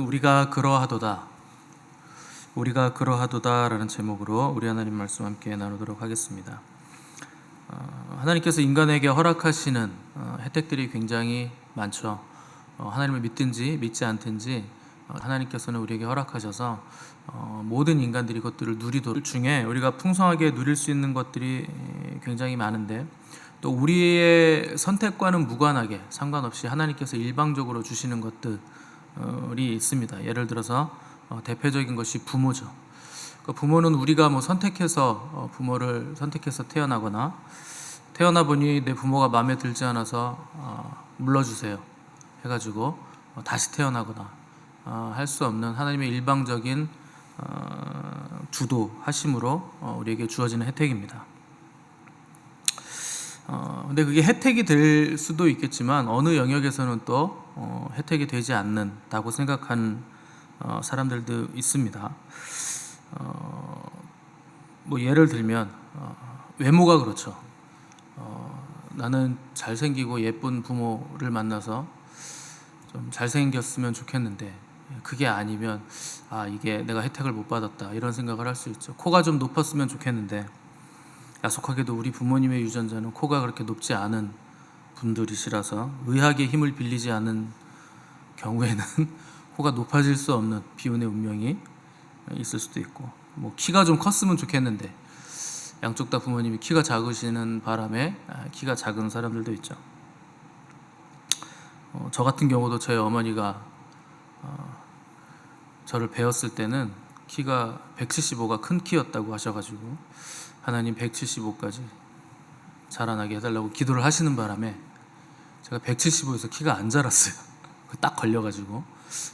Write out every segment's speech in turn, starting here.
우리가 그러하도다. 우리가 그러하도다라는 제목으로 우리 하나님 말씀 함께 나누도록 하겠습니다. 하나님께서 인간에게 허락하시는 혜택들이 굉장히 많죠. 하나님을 믿든지 믿지 않든지 하나님께서는 우리에게 허락하셔서 모든 인간들이 그것들을 누리도록 중에 우리가 풍성하게 누릴 수 있는 것들이 굉장히 많은데, 또 우리의 선택과는 무관하게 상관없이 하나님께서 일방적으로 주시는 것들이 있습니다. 예를 들어서 대표적인 것이 부모죠. 부모는 우리가 선택해서 부모를 선택해서 태어나거나 태어나 보니 내 부모가 마음에 들지 않아서 물러주세요 해가지고 다시 태어나거나 할 수 없는 하나님의 일방적인 주도하심으로 우리에게 주어지는 혜택입니다. 근데 그게 혜택이 될 수도 있겠지만 어느 영역에서는 또 혜택이 되지 않는다고 생각하는 사람들도 있습니다. 예를 들면 외모가 그렇죠. 나는 잘생기고 예쁜 부모를 만나서 좀 잘생겼으면 좋겠는데 그게 아니면 이게 내가 혜택을 못 받았다 이런 생각을 할 수 있죠. 코가 좀 높았으면 좋겠는데 야속하게도 우리 부모님의 유전자는 코가 그렇게 높지 않은 분들이시라서 의학의 힘을 빌리지 않은 경우에는 코가 높아질 수 없는 비운의 운명이 있을 수도 있고, 키가 좀 컸으면 좋겠는데 양쪽 다 부모님이 키가 작으시는 바람에 키가 작은 사람들도 있죠. 저 같은 경우도 저희 어머니가 저를 배웠을 때는 키가 175가 큰 키였다고 하셔가지고 하나님 175까지 자라나게 해달라고 기도를 하시는 바람에 제가 175에서 키가 안 자랐어요. 딱 걸려가지고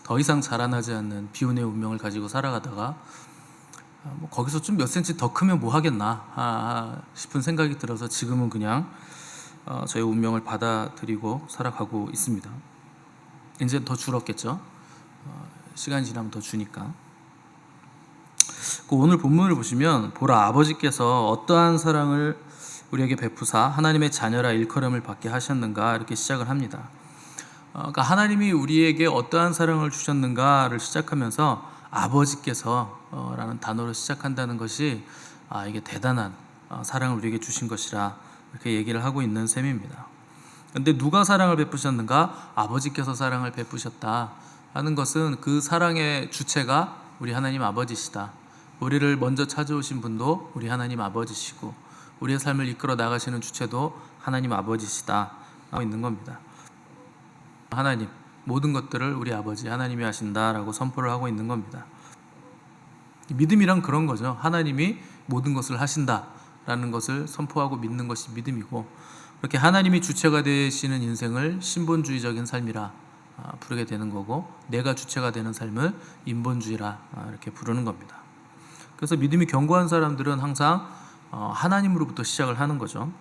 더 이상 자라나지 않는 비운의 운명을 가지고 살아가다가 거기서 좀 몇 센치 더 크면 뭐 하겠나 싶은 생각이 들어서 지금은 그냥 저의 운명을 받아들이고 살아가고 있습니다. 이제 더 줄었겠죠. 시간이 지나면 더 주니까. 오늘 본문을 보시면 보라, 아버지께서 어떠한 사랑을 우리에게 베푸사 하나님의 자녀라 일컬음을 받게 하셨는가, 이렇게 시작을 합니다. 그러니까 하나님이 우리에게 어떠한 사랑을 주셨는가를 시작하면서 아버지께서 라는 단어로 시작한다는 것이 이게 대단한 사랑을 우리에게 주신 것이라 이렇게 얘기를 하고 있는 셈입니다. 그런데 누가 사랑을 베푸셨는가? 아버지께서 사랑을 베푸셨다 하는 것은 그 사랑의 주체가 우리 하나님 아버지시다. 우리를 먼저 찾아오신 분도 우리 하나님 아버지시고 우리의 삶을 이끌어 나가시는 주체도 하나님 아버지시다 하고 있는 겁니다. 하나님, 모든 것들을 우리 아버지 하나님이 하신다라고 선포를 하고 있는 겁니다. 믿음이란 그런 거죠. 하나님이 모든 것을 하신다라는 것을 선포하고 믿는 것이 믿음이고, 그렇게 하나님이 주체가 되시는 인생을 신본주의적인 삶이라 부르게 되는 거고, 내가 주체가 되는 삶을 인본주의라 이렇게 부르는 겁니다. 그래서 믿음이 견고한 사람들은 항상 하나님으로부터 시작을 하는 거죠.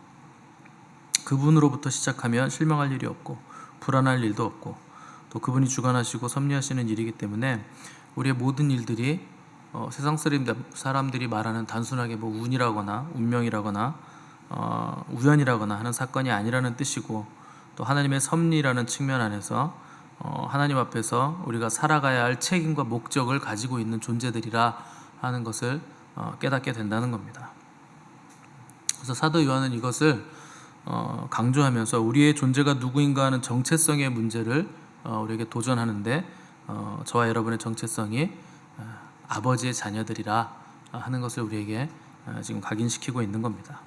그분으로부터 시작하면 실망할 일이 없고 불안할 일도 없고, 또 그분이 주관하시고 섭리하시는 일이기 때문에 우리의 모든 일들이 세상 사람들이 말하는 단순하게 운이라거나 운명이라거나 우연이라거나 하는 사건이 아니라는 뜻이고, 또 하나님의 섭리라는 측면 안에서 하나님 앞에서 우리가 살아가야 할 책임과 목적을 가지고 있는 존재들이라 하는 것을 깨닫게 된다는 겁니다. 그래서 사도 요한은 이것을 강조하면서 우리의 존재가 누구인가 하는 정체성의 문제를 우리에게 도전하는데, 저와 여러분의 정체성이 아버지의 자녀들이라 하는 것을 우리에게 지금 각인시키고 있는 겁니다.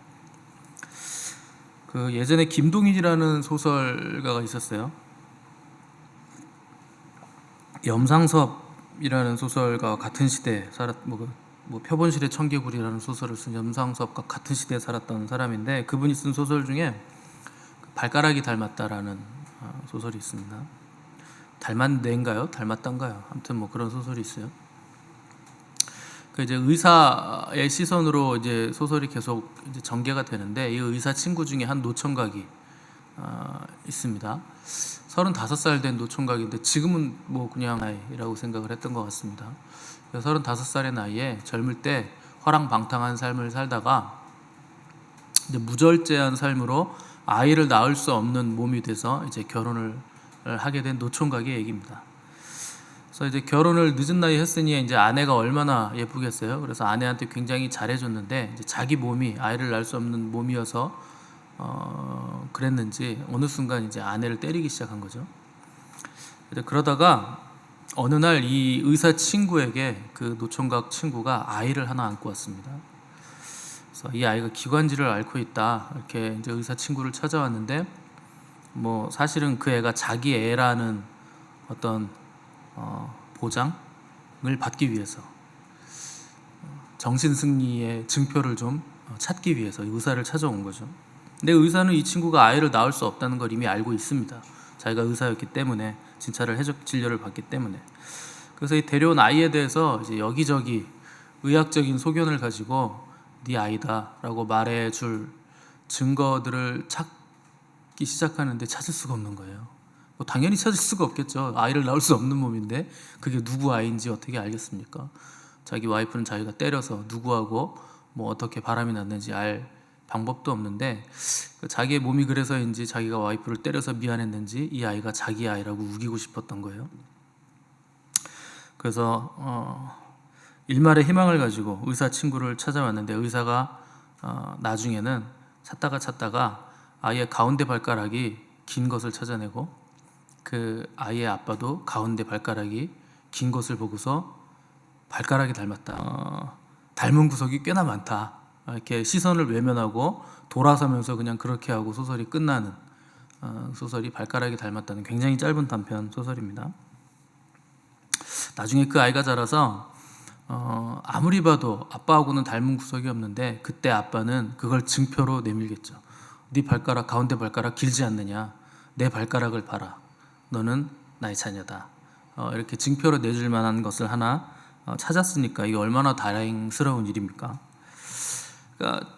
예전에 김동일이라는 소설가가 있었어요. 염상섭이라는 소설가와 같은 시대에 표본실의 청개구리라는 소설을 쓴 염상섭과 같은 시대에 살았던 사람인데, 그분이 쓴 소설 중에 발가락이 닮았다라는 소설이 있습니다. 닮았는가요? 닮았단가요? 아무튼 그런 소설이 있어요. 이제 의사의 시선으로 이제 소설이 계속 이제 전개가 되는데, 이 의사 친구 중에 한 노총각이 있습니다. 35살 된 노총각인데 지금은 그냥 나이라고 생각을 했던 것 같습니다. 35살의 나이에 젊을 때 허랑방탕한 삶을 살다가 이제 무절제한 삶으로 아이를 낳을 수 없는 몸이 돼서 이제 결혼을 하게 된 노총각의 얘기입니다. 그래서 이제 결혼을 늦은 나이에 했으니 이제 아내가 얼마나 예쁘겠어요. 그래서 아내한테 굉장히 잘해줬는데 이제 자기 몸이 아이를 낳을 수 없는 몸이어서 그랬는지 어느 순간 이제 아내를 때리기 시작한 거죠. 그러다가 어느 날 이 의사 친구에게 그 노총각 친구가 아이를 하나 안고 왔습니다. 그래서 이 아이가 기관지를 앓고 있다 이렇게 이제 의사 친구를 찾아왔는데 뭐 사실은 그 애가 자기 애라는 어떤 보장을 받기 위해서 정신승리의 증표를 좀 찾기 위해서 의사를 찾아온 거죠. 근데 의사는 이 친구가 아이를 낳을 수 없다는 걸 이미 알고 있습니다. 자기가 의사였기 때문에 진료를 받기 때문에. 그래서 이 데려온 아이에 대해서 이제 여기저기 의학적인 소견을 가지고 네 아이다라고 말해줄 증거들을 찾기 시작하는데 찾을 수가 없는 거예요. 뭐 당연히 찾을 수가 없겠죠. 아이를 낳을 수 없는 몸인데 그게 누구 아이인지 어떻게 알겠습니까? 자기 와이프는 자기가 때려서 누구하고 뭐 어떻게 바람이 났는지 알 방법도 없는데 자기의 몸이 그래서인지 자기가 와이프를 때려서 미안했는지 이 아이가 자기 아이라고 우기고 싶었던 거예요. 그래서 일말의 희망을 가지고 의사 친구를 찾아왔는데 의사가 나중에는 찾다가 아이의 가운데 발가락이 긴 것을 찾아내고 그 아이의 아빠도 가운데 발가락이 긴 것을 보고서 발가락이 닮았다. 닮은 구석이 꽤나 많다. 이렇게 시선을 외면하고 돌아서면서 그냥 그렇게 하고 소설이 끝나는 소설이 발가락이 닮았다는 굉장히 짧은 단편 소설입니다. 나중에 그 아이가 자라서 아무리 봐도 아빠하고는 닮은 구석이 없는데 그때 아빠는 그걸 증표로 내밀겠죠. 네 발가락 가운데 발가락 길지 않느냐? 내 발가락을 봐라. 너는 나의 자녀다. 이렇게 증표로 내줄 만한 것을 하나 찾았으니까 이게 얼마나 다행스러운 일입니까? 그러니까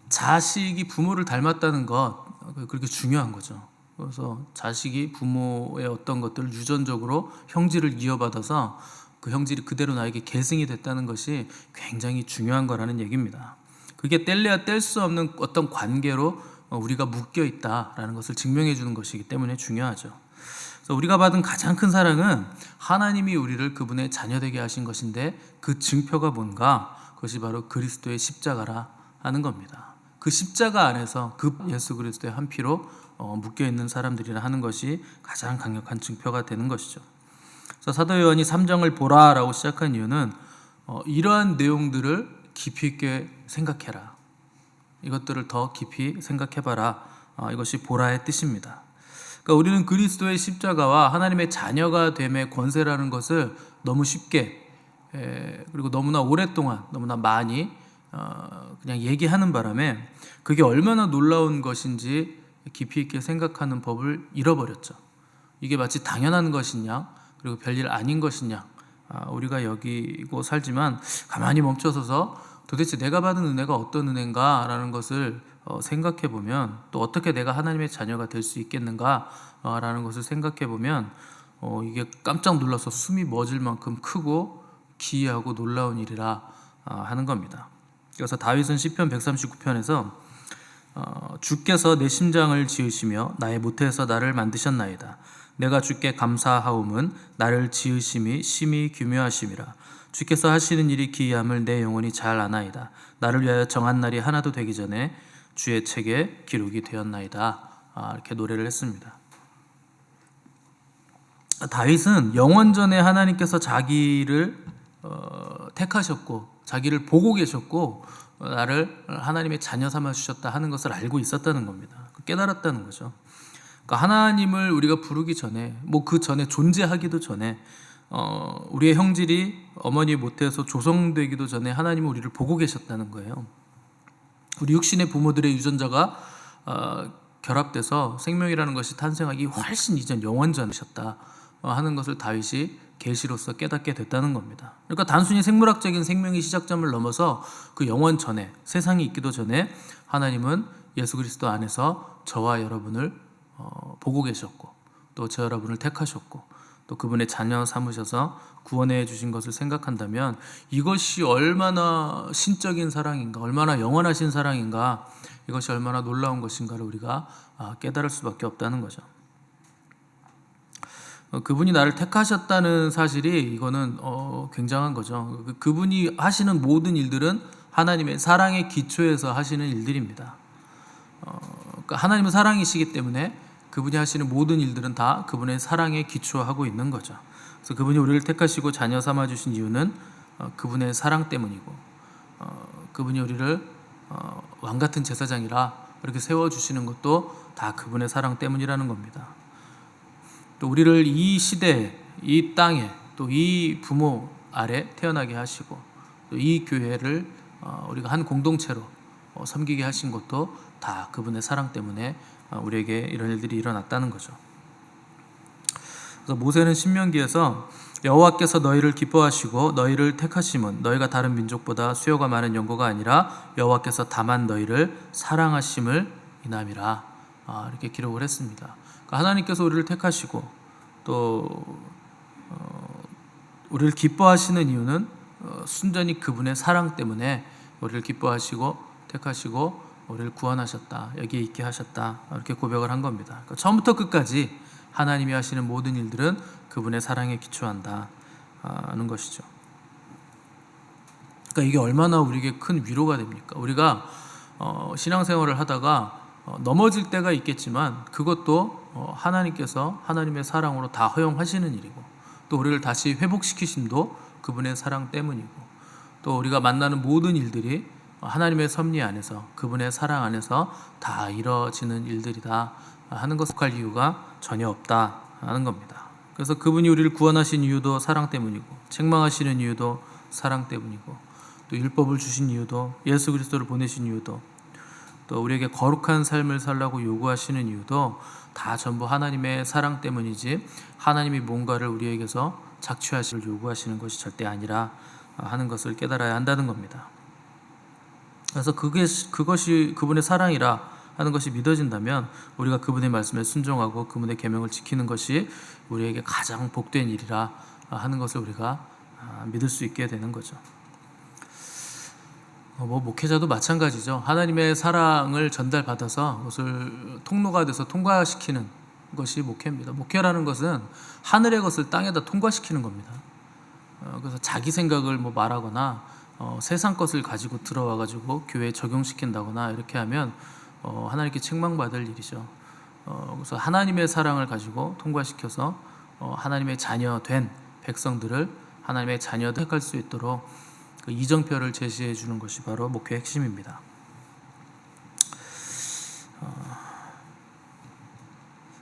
자식이 부모를 닮았다는 것 그렇게 중요한 거죠. 그래서 자식이 부모의 어떤 것들을 유전적으로 형질을 이어받아서 그 형질이 그대로 나에게 계승이 됐다는 것이 굉장히 중요한 거라는 얘기입니다. 그게 뗄래야 뗄 수 없는 어떤 관계로 우리가 묶여 있다라는 것을 증명해 주는 것이기 때문에 중요하죠. 그래서 우리가 받은 가장 큰 사랑은 하나님이 우리를 그분의 자녀되게 하신 것인데 그 증표가 뭔가? 그것이 바로 그리스도의 십자가라 하는 겁니다. 그 십자가 안에서 그 예수 그리스도의 한 피로 묶여 있는 사람들이라 하는 것이 가장 강력한 증표가 되는 것이죠. 그래서 사도 요한이 3장을 보라라고 시작한 이유는 이러한 내용들을 깊이 있게 생각해라. 이것들을 더 깊이 생각해봐라. 이것이 보라의 뜻입니다. 그러니까 우리는 그리스도의 십자가와 하나님의 자녀가 됨의 권세라는 것을 너무 쉽게 그리고 너무나 오랫동안 너무나 많이 그냥 얘기하는 바람에 그게 얼마나 놀라운 것인지 깊이 있게 생각하는 법을 잃어버렸죠. 이게 마치 당연한 것이냐 그리고 별일 아닌 것이냐 우리가 여기고 살지만 가만히 멈춰서서 도대체 내가 받은 은혜가 어떤 은혜인가 라는 것을 생각해 보면 또 어떻게 내가 하나님의 자녀가 될 수 있겠는가 라는 것을 생각해 보면 이게 깜짝 놀라서 숨이 멎을 만큼 크고 기이하고 놀라운 일이라 하는 겁니다. 그래서 다윗은 시편 139편에서 주께서 내 심장을 지으시며 나의 모태에서 나를 만드셨나이다. 내가 주께 감사하옴은 나를 지으심이 심히 규묘하심이라. 주께서 하시는 일이 기이함을 내 영혼이 잘 아나이다. 나를 위하여 정한 날이 하나도 되기 전에 주의 책에 기록이 되었나이다. 이렇게 노래를 했습니다. 다윗은 영원전에 하나님께서 자기를 택하셨고 자기를 보고 계셨고 나를 하나님의 자녀 삼아 주셨다 하는 것을 알고 있었다는 겁니다. 깨달았다는 거죠. 그러니까 하나님을 우리가 부르기 전에 뭐 그 전에 존재하기도 전에 우리의 형질이 어머니 모태에서 조성되기도 전에 하나님은 우리를 보고 계셨다는 거예요. 우리 육신의 부모들의 유전자가 결합돼서 생명이라는 것이 탄생하기 훨씬 이전 영원전이셨다 하는 것을 다윗이 계시로서 깨닫게 됐다는 겁니다. 그러니까 단순히 생물학적인 생명의 시작점을 넘어서 그 영원 전에 세상이 있기도 전에 하나님은 예수 그리스도 안에서 저와 여러분을 보고 계셨고 또 저 여러분을 택하셨고 또 그분의 자녀 삼으셔서 구원해 주신 것을 생각한다면 이것이 얼마나 신적인 사랑인가 얼마나 영원하신 사랑인가 이것이 얼마나 놀라운 것인가를 우리가 깨달을 수밖에 없다는 거죠. 그분이 나를 택하셨다는 사실이 이거는 굉장한 거죠. 그분이 하시는 모든 일들은 하나님의 사랑의 기초에서 하시는 일들입니다. 그러니까 하나님은 사랑이시기 때문에 그분이 하시는 모든 일들은 다 그분의 사랑에 기초하고 있는 거죠. 그래서 그분이 우리를 택하시고 자녀 삼아 주신 이유는 그분의 사랑 때문이고, 그분이 우리를 왕 같은 제사장이라 이렇게 세워 주시는 것도 다 그분의 사랑 때문이라는 겁니다. 또 우리를 이 시대에, 이 땅에, 또 이 부모 아래 태어나게 하시고, 또 이 교회를 우리가 한 공동체로 섬기게 하신 것도 다 그분의 사랑 때문에 우리에게 이런 일들이 일어났다는 거죠. 그래서 모세는 신명기에서 여호와께서 너희를 기뻐하시고 너희를 택하심은 너희가 다른 민족보다 수요가 많은 연고가 아니라 여호와께서 다만 너희를 사랑하심을 인함이라, 이렇게 기록을 했습니다. 그러니까 하나님께서 우리를 택하시고 또 우리를 기뻐하시는 이유는 순전히 그분의 사랑 때문에 우리를 기뻐하시고 택하시고 우리를 구원하셨다, 여기에 있게 하셨다, 이렇게 고백을 한 겁니다. 그러니까 처음부터 끝까지 하나님이 하시는 모든 일들은 그분의 사랑에 기초한다 하는 것이죠. 그러니까 이게 얼마나 우리에게 큰 위로가 됩니까? 우리가 신앙생활을 하다가 넘어질 때가 있겠지만 그것도 하나님께서 하나님의 사랑으로 다 허용하시는 일이고, 또 우리를 다시 회복시키심도 그분의 사랑 때문이고, 또 우리가 만나는 모든 일들이 하나님의 섭리 안에서 그분의 사랑 안에서 다 이루어지는 일들이다 하는 것을 할 이유가 전혀 없다 하는 겁니다. 그래서 그분이 우리를 구원하신 이유도 사랑 때문이고, 책망하시는 이유도 사랑 때문이고, 또 율법을 주신 이유도, 예수 그리스도를 보내신 이유도, 또 우리에게 거룩한 삶을 살라고 요구하시는 이유도 다 전부 하나님의 사랑 때문이지, 하나님이 뭔가를 우리에게서 착취하시를 요구하시는 것이 절대 아니라 하는 것을 깨달아야 한다는 겁니다. 그래서 그것이 그분의 사랑이라 하는 것이 믿어진다면 우리가 그분의 말씀에 순종하고 그분의 계명을 지키는 것이 우리에게 가장 복된 일이라 하는 것을 우리가 믿을 수 있게 되는 거죠. 목회자도 마찬가지죠. 하나님의 사랑을 전달받아서 그것을 통로가 돼서 통과시키는 것이 목회입니다. 목회라는 것은 하늘의 것을 땅에다 통과시키는 겁니다. 그래서 자기 생각을 말하거나 세상 것을 가지고 들어와 가지고 교회에 적용시킨다거나 이렇게 하면 하나님께 책망받을 일이죠. 그래서 하나님의 사랑을 가지고 통과시켜서 하나님의 자녀 된 백성들을 하나님의 자녀들 택할 수 있도록 그 이정표를 제시해 주는 것이 바로 목회의 핵심입니다.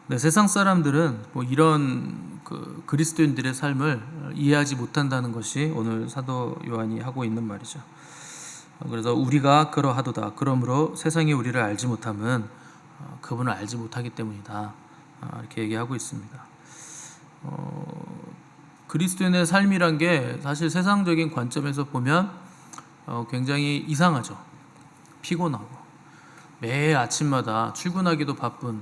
네, 세상 사람들은 이런 그리스도인들의 삶을 이해하지 못한다는 것이 오늘 사도 요한이 하고 있는 말이죠. 그래서 우리가 그러하도다. 그러므로 세상이 우리를 알지 못함은 그분을 알지 못하기 때문이다. 이렇게 얘기하고 있습니다. 그리스도인의 삶이란 게 사실 세상적인 관점에서 보면 굉장히 이상하죠. 피곤하고 매일 아침마다 출근하기도 바쁜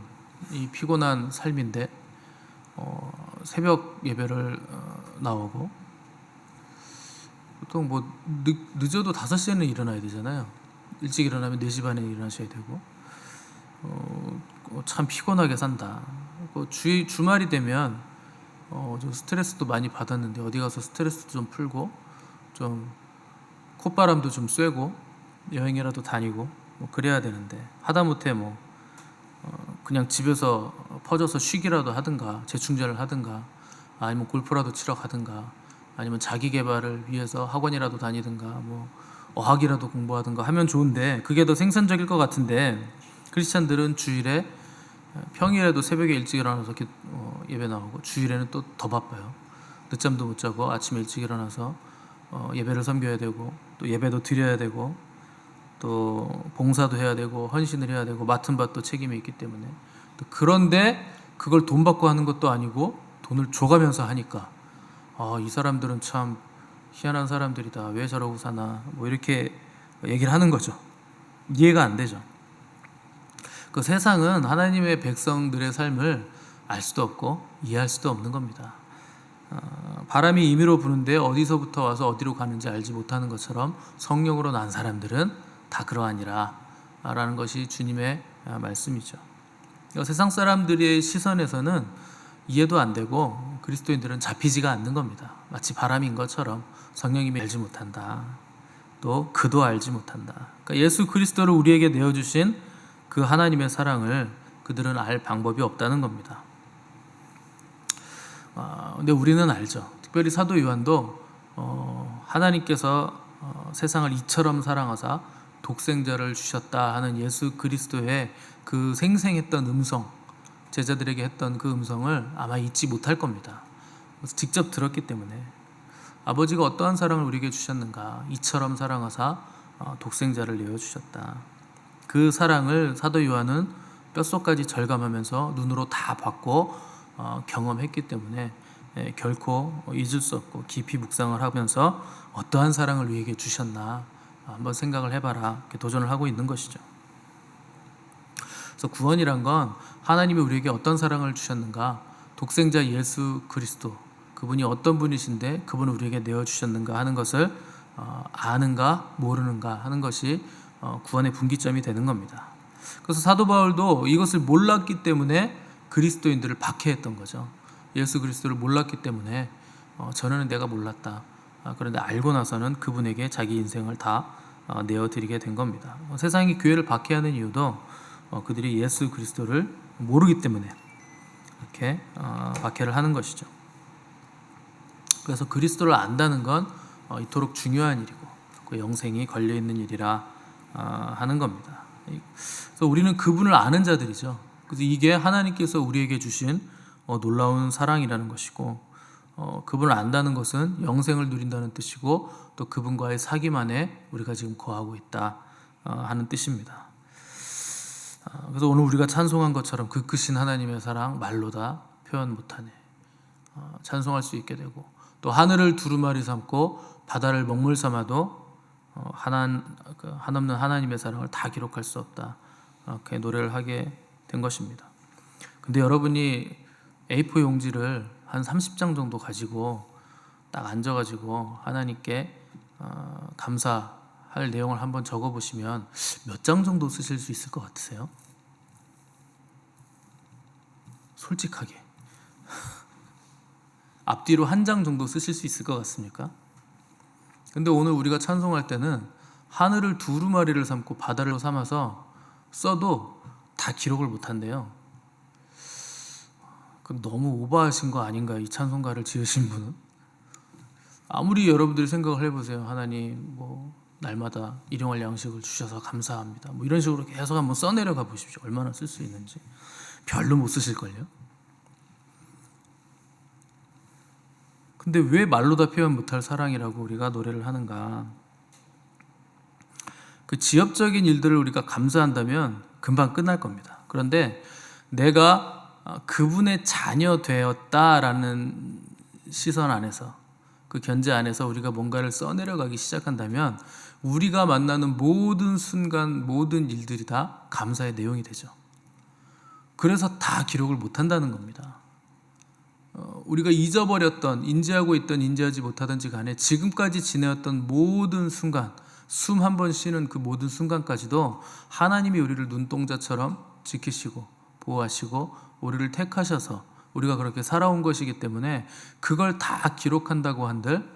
이 피곤한 삶인데 새벽 예배를 나오고 보통 늦어도 5시에는 일어나야 되잖아요. 일찍 일어나면 4시 반에 일어나셔야 되고 참 피곤하게 산다. 주말이 되면 좀 스트레스도 많이 받았는데 어디 가서 스트레스도 좀 풀고 좀 콧바람도 좀 쐬고 여행이라도 다니고 그래야 되는데 하다못해 그냥 집에서 퍼져서 쉬기라도 하든가 재충전을 하든가 아니면 골프라도 치러 가든가 아니면 자기 개발을 위해서 학원이라도 다니든가 어학이라도 공부하든가 하면 좋은데 그게 더 생산적일 것 같은데 크리스찬들은 주일에 평일에도 새벽에 일찍 일어나서 예배 나오고 주일에는 또 더 바빠요. 늦잠도 못 자고 아침에 일찍 일어나서 예배를 섬겨야 되고 또 예배도 드려야 되고 또 봉사도 해야 되고 헌신을 해야 되고 맡은 바 또 책임이 있기 때문에 그런데 그걸 돈 받고 하는 것도 아니고 돈을 줘가면서 하니까 이 사람들은 참 희한한 사람들이다. 왜 저러고 사나 이렇게 얘기를 하는 거죠. 이해가 안 되죠. 그 세상은 하나님의 백성들의 삶을 알 수도 없고 이해할 수도 없는 겁니다. 바람이 임의로 부는데 어디서부터 와서 어디로 가는지 알지 못하는 것처럼 성령으로 난 사람들은 다 그러하니라 라는 것이 주님의 말씀이죠. 세상 사람들의 시선에서는 이해도 안 되고 그리스도인들은 잡히지가 않는 겁니다. 마치 바람인 것처럼 성령님이 알지 못한다. 또 그도 알지 못한다. 그러니까 예수 그리스도를 우리에게 내어주신 그 하나님의 사랑을 그들은 알 방법이 없다는 겁니다. 근데 우리는 알죠. 특별히 사도 요한도 하나님께서 세상을 이처럼 사랑하사 독생자를 주셨다 하는 예수 그리스도의 그 생생했던 음성, 제자들에게 했던 그 음성을 아마 잊지 못할 겁니다. 직접 들었기 때문에 아버지가 어떠한 사랑을 우리에게 주셨는가, 이처럼 사랑하사 독생자를 내어주셨다. 그 사랑을 사도 요한은 뼛속까지 절감하면서 눈으로 다 봤고 경험했기 때문에 결코 잊을 수 없고 깊이 묵상을 하면서 어떠한 사랑을 우리에게 주셨나 한번 생각을 해봐라, 이렇게 도전을 하고 있는 것이죠. 그래서 구원이란 건 하나님이 우리에게 어떤 사랑을 주셨는가, 독생자 예수 그리스도, 그분이 어떤 분이신데 그분을 우리에게 내어주셨는가 하는 것을 아는가 모르는가 하는 것이 구원의 분기점이 되는 겁니다. 그래서 사도 바울도 이것을 몰랐기 때문에 그리스도인들을 박해했던 거죠. 예수 그리스도를 몰랐기 때문에 전에는 내가 몰랐다. 그런데 알고 나서는 그분에게 자기 인생을 다 내어드리게 된 겁니다. 세상이 교회를 박해하는 이유도 그들이 예수 그리스도를 모르기 때문에 이렇게 박해를 하는 것이죠. 그래서 그리스도를 안다는 건 이토록 중요한 일이고 그 영생이 걸려있는 일이라 하는 겁니다. 그래서 우리는 그분을 아는 자들이죠. 그래서 이게 하나님께서 우리에게 주신 놀라운 사랑이라는 것이고, 그분을 안다는 것은 영생을 누린다는 뜻이고, 또 그분과의 사귐 안에 우리가 지금 거하고 있다 하는 뜻입니다. 그래서 오늘 우리가 찬송한 것처럼 그 크신 하나님의 사랑 말로 다 표현 못하네, 찬송할 수 있게 되고, 또 하늘을 두루마리 삼고 바다를 먹물 삼아도 한없는 하나님의 사랑을 다 기록할 수 없다, 이렇게 노래를 하게 된 것입니다. 근데 여러분이 A4 용지를 한 30장 정도 가지고 딱 앉아가지고 하나님께 감사할 내용을 한번 적어보시면 몇 장 정도 쓰실 수 있을 것 같으세요? 솔직하게 앞뒤로 한 장 정도 쓰실 수 있을 것 같습니까? 근데 오늘 우리가 찬송할 때는 하늘을 두루마리를 삼고 바다를 삼아서 써도 다 기록을 못한대요. 너무 오버하신 거 아닌가, 이 찬송가를 지으신 분은? 아무리 여러분들이 생각을 해보세요. 하나님 날마다 일용할 양식을 주셔서 감사합니다, 이런 식으로 계속 한번 써내려가 보십시오. 얼마나 쓸 수 있는지. 별로 못 쓰실걸요. 근데 왜 말로 다 표현 못할 사랑이라고 우리가 노래를 하는가? 그 지엽적인 일들을 우리가 감사한다면 금방 끝날 겁니다. 그런데 내가 그분의 자녀 되었다라는 시선 안에서, 그 견제 안에서 우리가 뭔가를 써내려가기 시작한다면 우리가 만나는 모든 순간, 모든 일들이 다 감사의 내용이 되죠. 그래서 다 기록을 못한다는 겁니다. 우리가 잊어버렸던, 인지하고 있던 인지하지 못하든지 간에 지금까지 지내었던 모든 순간, 숨 한 번 쉬는 그 모든 순간까지도 하나님이 우리를 눈동자처럼 지키시고 보호하시고 우리를 택하셔서 우리가 그렇게 살아온 것이기 때문에 그걸 다 기록한다고 한들,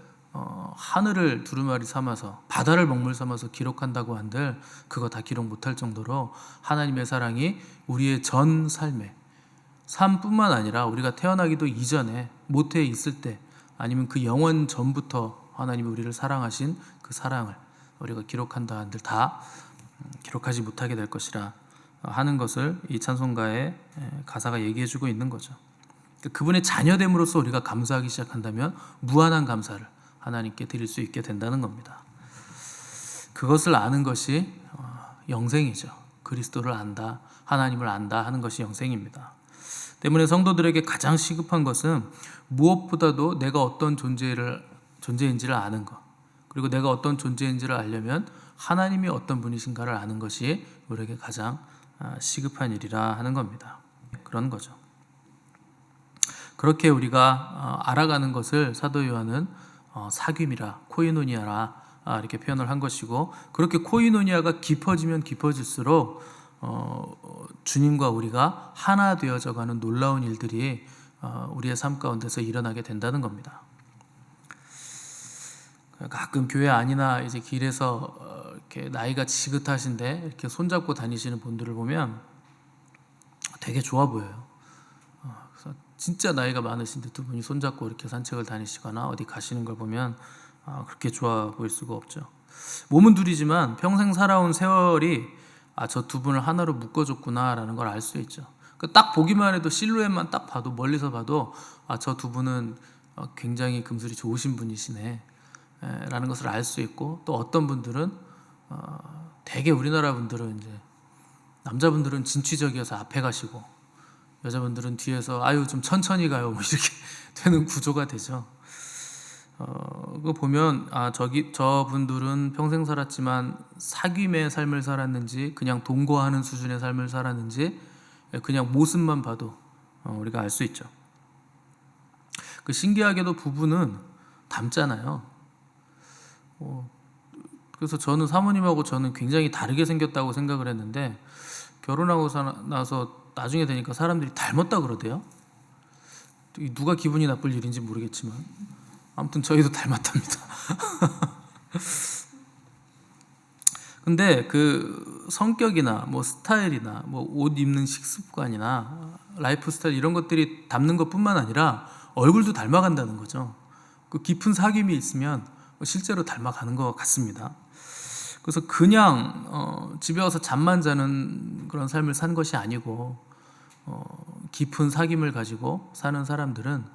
하늘을 두루마리 삼아서 바다를 먹물 삼아서 기록한다고 한들 그거 다 기록 못할 정도로 하나님의 사랑이 우리의 전 삶뿐만 아니라 우리가 태어나기도 이전에 모태에 있을 때, 아니면 그 영원 전부터 하나님이 우리를 사랑하신 그 사랑을 우리가 기록한다 한들 다 기록하지 못하게 될 것이라 하는 것을 이 찬송가의 가사가 얘기해주고 있는 거죠. 그분의 자녀됨으로써 우리가 감사하기 시작한다면 무한한 감사를 하나님께 드릴 수 있게 된다는 겁니다. 그것을 아는 것이 영생이죠. 그리스도를 안다, 하나님을 안다 하는 것이 영생입니다. 때문에 성도들에게 가장 시급한 것은 무엇보다도 내가 어떤 존재인지를 아는 것, 그리고 내가 어떤 존재인지를 알려면 하나님이 어떤 분이신가를 아는 것이 우리에게 가장 시급한 일이라 하는 겁니다. 그런 거죠. 그렇게 우리가 알아가는 것을 사도 요한은 사귐이라, 코이노니아라 이렇게 표현을 한 것이고, 그렇게 코이노니아가 깊어지면 깊어질수록 주님과 우리가 하나 되어져 가는 놀라운 일들이 우리의 삶 가운데서 일어나게 된다는 겁니다. 가끔 교회 안이나 이제 길에서 이렇게 나이가 지긋하신데 이렇게 손잡고 다니시는 분들을 보면 되게 좋아 보여요. 그래서 진짜 나이가 많으신데 두 분이 손잡고 이렇게 산책을 다니시거나 어디 가시는 걸 보면 그렇게 좋아 보일 수가 없죠. 몸은 둘이지만 평생 살아온 세월이 저 두 분을 하나로 묶어줬구나라는 걸 알 수 있죠. 딱 보기만 해도 실루엣만 딱 봐도 멀리서 봐도 저 두 분은 굉장히 금술이 좋으신 분이시네 라는 것을 알 수 있고, 또 어떤 분들은 되게 우리나라 분들은 이제 남자분들은 진취적이어서 앞에 가시고 여자분들은 뒤에서 아유 좀 천천히 가요 뭐 이렇게 되는 구조가 되죠. 그거 보면 저분들은 평생 살았지만 사귐의 삶을 살았는지 그냥 동거하는 수준의 삶을 살았는지 그냥 모습만 봐도 우리가 알 수 있죠. 신기하게도 부부는 닮잖아요. 그래서 저는 사모님하고 저는 굉장히 다르게 생겼다고 생각을 했는데 결혼하고 나서 나중에 되니까 사람들이 닮았다 그러대요. 누가 기분이 나쁠 일인지 모르겠지만 아무튼 저희도 닮았답니다. 근데 그 성격이나 뭐 스타일이나 뭐 옷 입는 식습관이나 라이프 스타일 이런 것들이 닮는 것뿐만 아니라 얼굴도 닮아간다는 거죠. 그 깊은 사귐이 있으면 실제로 닮아가는 것 같습니다. 그래서 그냥 집에 와서 잠만 자는 그런 삶을 산 것이 아니고 깊은 사귐을 가지고 사는 사람들은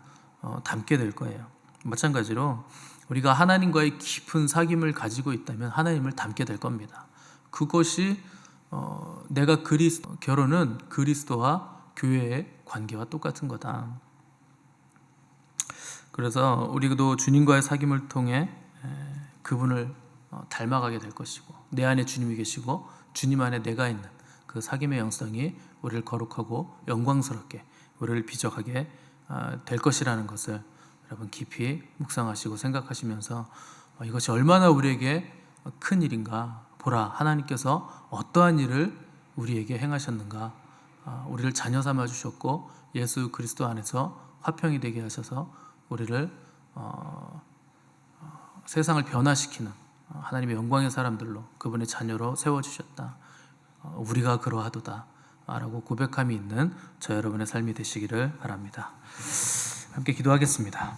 닮게 될 거예요. 마찬가지로 우리가 하나님과의 깊은 사귐을 가지고 있다면 하나님을 닮게 될 겁니다. 그것이 결혼은 그리스도와 교회의 관계와 똑같은 거다. 그래서 우리도 주님과의 사귐을 통해 그분을 닮아가게 될 것이고, 내 안에 주님이 계시고 주님 안에 내가 있는 그 사귐의 영성이 우리를 거룩하고 영광스럽게 우리를 비적하게 될 것이라는 것을 여러분 깊이 묵상하시고 생각하시면서 이것이 얼마나 우리에게 큰 일인가, 보라 하나님께서 어떠한 일을 우리에게 행하셨는가, 우리를 자녀 삼아 주셨고 예수 그리스도 안에서 화평이 되게 하셔서 우리를 세상을 변화시키는 하나님의 영광의 사람들로 그분의 자녀로 세워주셨다. 우리가 그러하도다 라고 고백함이 있는 저 여러분의 삶이 되시기를 바랍니다. 함께 기도하겠습니다.